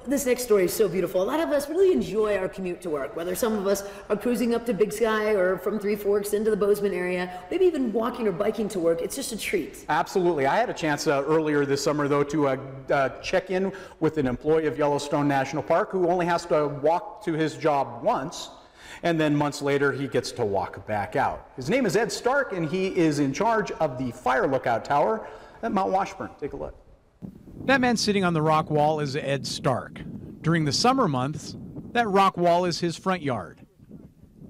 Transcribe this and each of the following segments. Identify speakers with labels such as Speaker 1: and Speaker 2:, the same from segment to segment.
Speaker 1: This next story is so beautiful. A lot of us really enjoy our commute to work, whether some of us are cruising up to Big Sky or from Three Forks into the Bozeman area, maybe even walking or biking to work. It's just a treat.
Speaker 2: Absolutely. I had a chance earlier this summer, though, to check in with an employee of Yellowstone National Park who only has to walk to his job once, and then months later he gets to walk back out. His name is Ed Stark, and he is in charge of the Fire Lookout Tower at Mount Washburn. Take a look.
Speaker 3: That man sitting on the rock wall is Ed Stark. During the summer months, that rock wall is his front yard.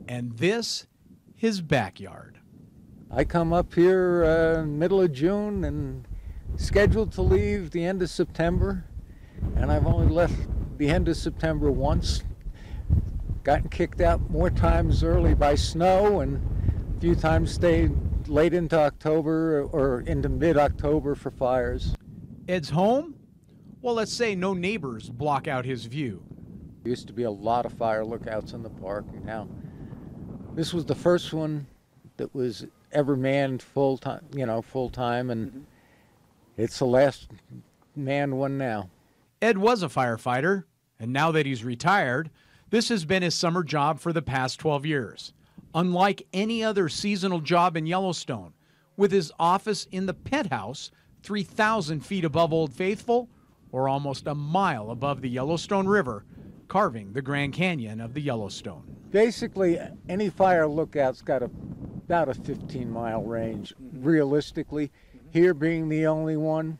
Speaker 3: And this, his backyard.
Speaker 4: I come up here middle of June and scheduled to leave the end of September. And I've only left the end of September once. Gotten kicked out more times early by snow, and a few times stayed late into October or into mid-October for fires.
Speaker 3: Ed's home? Well, let's say no neighbors block out his view.
Speaker 4: There used to be a lot of fire lookouts in the park. Now, this was the first one that was ever manned full time, and it's the last manned one now.
Speaker 3: Ed was a firefighter, and now that he's retired, this has been his summer job for the past 12 years. Unlike any other seasonal job in Yellowstone, with his office in the penthouse 3,000 feet above Old Faithful, or almost a mile above the Yellowstone River, carving the Grand Canyon of the Yellowstone.
Speaker 4: Basically, any fire lookout's got about a 15-mile range, realistically. Here being the only one,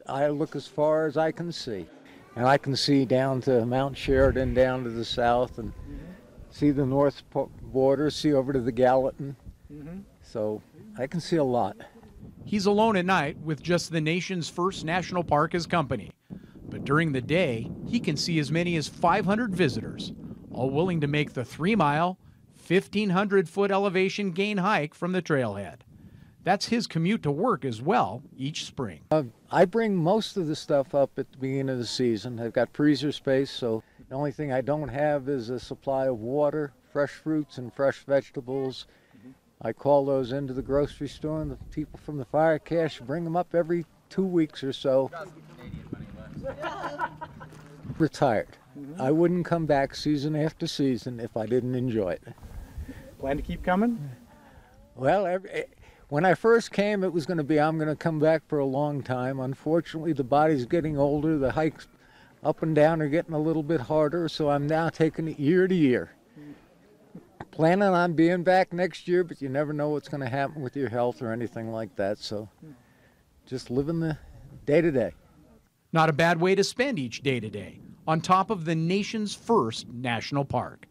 Speaker 4: I look as far as I can see. And I can see down to Mount Sheridan, down to the south, and see the north border, see over to the Gallatin. So I can see a lot.
Speaker 3: He's alone at night with just the nation's first national park as company. But during the day, he can see as many as 500 visitors, all willing to make the 3-mile, 1,500-foot elevation gain hike from the trailhead. That's his commute to work as well each spring.
Speaker 4: I bring most of the stuff up at the beginning of the season. I've got freezer space, so the only thing I don't have is a supply of water, fresh fruits, and fresh vegetables. I call those into the grocery store, and the people from the fire cache bring them up every 2 weeks or so. Retired. I wouldn't come back season after season if I didn't enjoy it.
Speaker 2: Plan to keep coming?
Speaker 4: Well, when I first came, it was going to be I'm going to come back for a long time. Unfortunately, the body's getting older. The hikes up and down are getting a little bit harder, so I'm now taking it year to year. Planning on being back next year, but you never know what's going to happen with your health or anything like that, so just living the day-to-day.
Speaker 3: Not a bad way to spend each day-to-day, on top of the nation's first national park.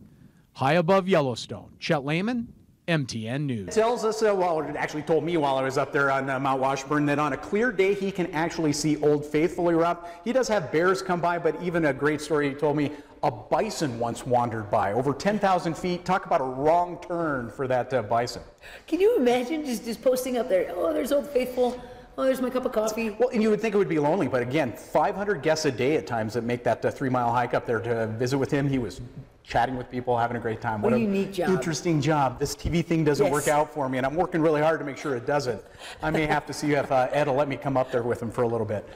Speaker 3: High above Yellowstone, Chet Lehman, MTN News.
Speaker 2: It tells us, well, it actually told me while I was up there on Mount Washburn, that on a clear day he can actually see Old Faithful erupt. He does have bears come by, but even a great story he told me, a bison once wandered by, over 10,000 feet. Talk about a wrong turn for that bison.
Speaker 1: Can you imagine just posting up there, oh, there's Old Faithful, oh, there's my cup of coffee.
Speaker 2: Well, and you would think it would be lonely, but again, 500 guests a day at times that make that 3-mile hike up there to visit with him. He was chatting with people, having a great time.
Speaker 1: What a unique job.
Speaker 2: Interesting job. This TV thing doesn't work out for me, and I'm working really hard to make sure it doesn't. I may have to see if Ed will let me come up there with him for a little bit.